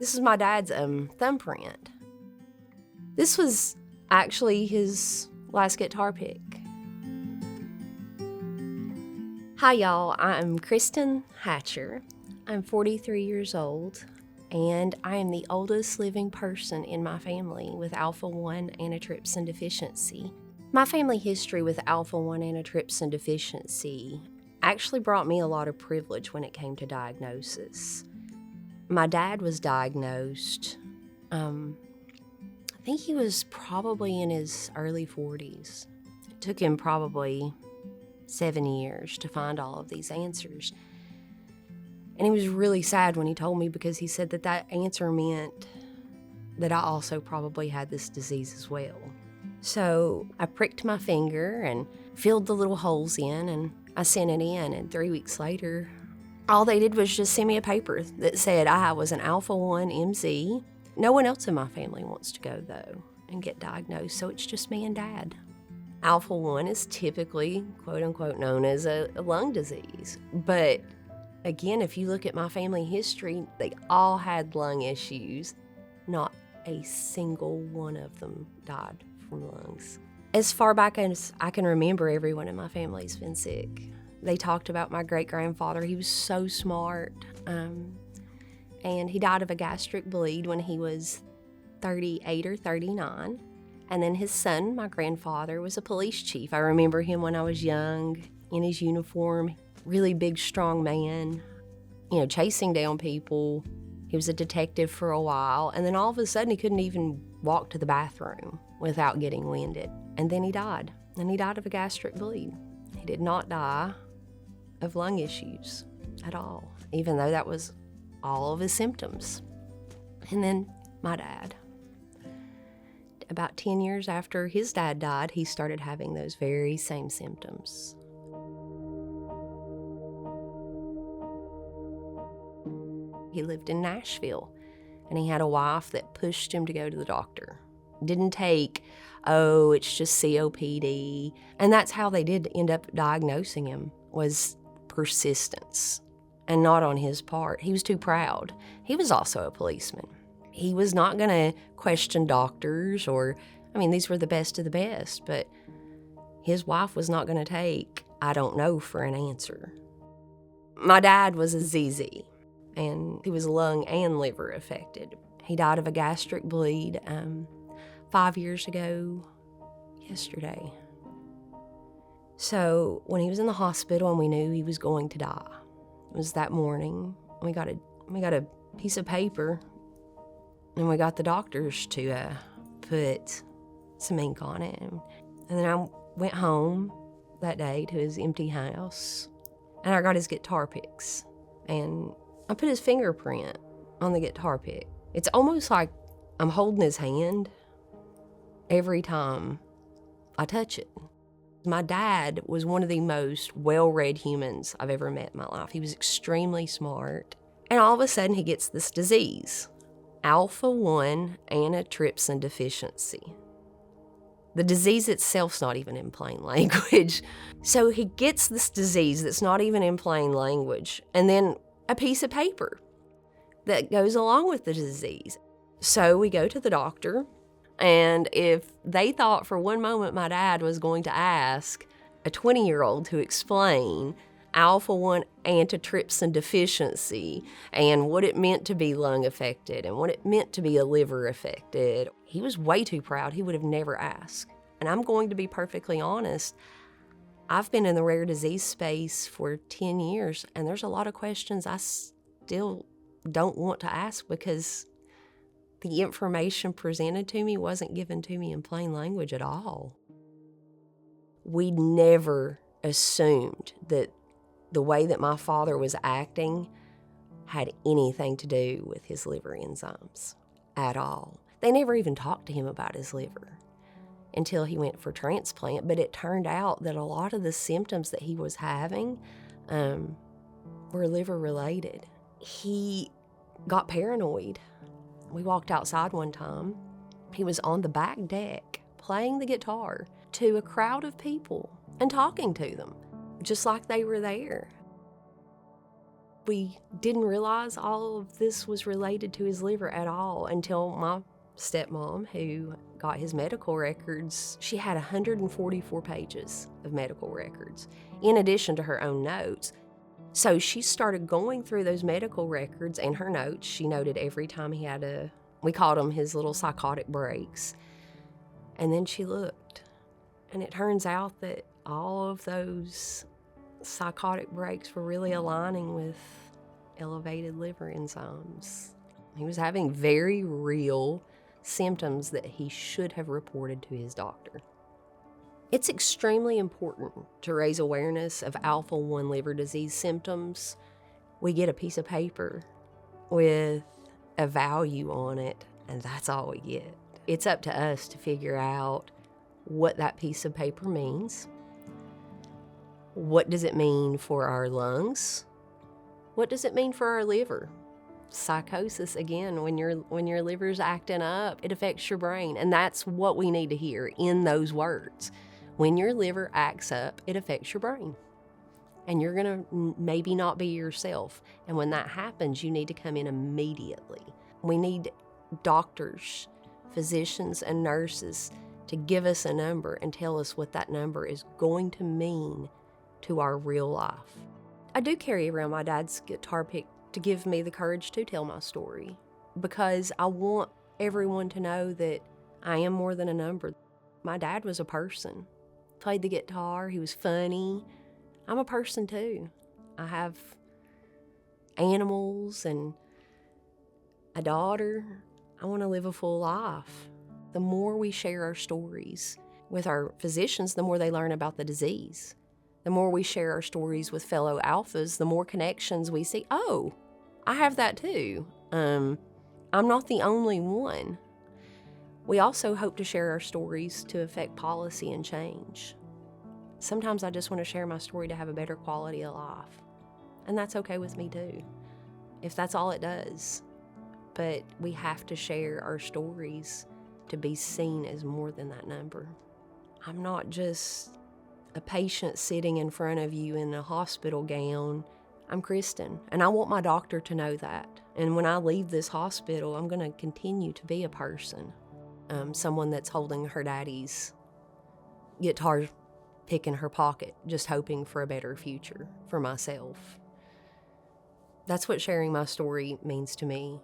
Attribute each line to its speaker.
Speaker 1: This is my dad's thumbprint. This was actually his last guitar pick. Hi y'all, I'm Kristin Hatcher. I'm 43 years old, and I am the oldest living person in my family with Alpha-1 antitrypsin deficiency. My family history with Alpha-1 antitrypsin deficiency actually brought me a lot of privilege when it came to diagnosis. My dad was diagnosed, I think he was probably in his early 40s. It took him probably 7 years to find all of these answers. And he was really sad when he told me, because he said that answer meant that I also probably had this disease as well. So I pricked my finger and filled the little holes in, and I sent it in, and 3 weeks later, all they did was just send me a paper that said I was an Alpha-1 MZ. No one else in my family wants to go, though, and get diagnosed, so it's just me and Dad. Alpha-1 is typically, quote-unquote, known as a lung disease. But, again, if you look at my family history, they all had lung issues. Not a single one of them died from lungs. As far back as I can remember, everyone in my family's been sick. They talked about my great-grandfather. He was so smart, and he died of a gastric bleed when he was 38 or 39. And then his son, my grandfather, was a police chief. I remember him when I was young, in his uniform, really big, strong man, chasing down people. He was a detective for a while, and then all of a sudden he couldn't even walk to the bathroom without getting winded. And then he died, and he died of a gastric bleed. He did not die of lung issues at all, even though that was all of his symptoms. And then my dad. About 10 years after his dad died, he started having those very same symptoms. He lived in Nashville, and he had a wife that pushed him to go to the doctor. Didn't take, it's just COPD. And that's how they did end up diagnosing him, was persistence, and not on his part. He was too proud. He was also a policeman. He was not going to question doctors these were the best of the best, but his wife was not going to take, I don't know, for an answer. My dad was a ZZ, and he was lung and liver affected. He died of a gastric bleed 5 years ago yesterday. So when he was in the hospital and we knew he was going to die, it was that morning. We got a piece of paper, and we got the doctors to put some ink on it. And then I went home that day to his empty house, and I got his guitar picks, and I put his fingerprint on the guitar pick. It's almost like I'm holding his hand every time I touch it. My dad was one of the most well-read humans I've ever met in my life. He was extremely smart. And all of a sudden, he gets this disease, Alpha-1 antitrypsin deficiency. The disease itself's not even in plain language. So he gets this disease that's not even in plain language, and then a piece of paper that goes along with the disease. So we go to the doctor, and if they thought for one moment my dad was going to ask a 20-year-old to explain Alpha-1 antitrypsin deficiency and what it meant to be lung affected and what it meant to be a liver affected, he was way too proud. He would have never asked. And I'm going to be perfectly honest, I've been in the rare disease space for 10 years, and there's a lot of questions I still don't want to ask because the information presented to me wasn't given to me in plain language at all. We never assumed that the way that my father was acting had anything to do with his liver enzymes at all. They never even talked to him about his liver until he went for transplant, but it turned out that a lot of the symptoms that he was having were liver related. He got paranoid. We walked outside one time. He was on the back deck playing the guitar to a crowd of people and talking to them, just like they were there. We didn't realize all of this was related to his liver at all until my stepmom, who got his medical records, she had 144 pages of medical records, in addition to her own notes. So she started going through those medical records and her notes. She noted every time he had we called them his little psychotic breaks. And then she looked, and it turns out that all of those psychotic breaks were really aligning with elevated liver enzymes. He was having very real symptoms that he should have reported to his doctor. It's extremely important to raise awareness of Alpha-1 liver disease symptoms. We get a piece of paper with a value on it, and that's all we get. It's up to us to figure out what that piece of paper means. What does it mean for our lungs? What does it mean for our liver? Psychosis, again, when your liver's acting up, it affects your brain, and that's what we need to hear in those words. When your liver acts up, it affects your brain, and you're gonna maybe not be yourself, and when that happens, you need to come in immediately. We need doctors, physicians, and nurses to give us a number and tell us what that number is going to mean to our real life. I do carry around my dad's guitar pick to give me the courage to tell my story, because I want everyone to know that I am more than a number. My dad was a person, played the guitar, he was funny. I'm a person too. I have animals and a daughter. I want to live a full life. The more we share our stories with our physicians, the more they learn about the disease. The more we share our stories with fellow alphas, the more connections we see. Oh, I have that too. I'm not the only one. We also hope to share our stories to affect policy and change. Sometimes I just want to share my story to have a better quality of life. And that's okay with me too, if that's all it does. But we have to share our stories to be seen as more than that number. I'm not just a patient sitting in front of you in a hospital gown. I'm Kristin, and I want my doctor to know that. And when I leave this hospital, I'm going to continue to be a person, someone that's holding her daddy's guitar pick in her pocket, just hoping for a better future for myself. That's what sharing my story means to me.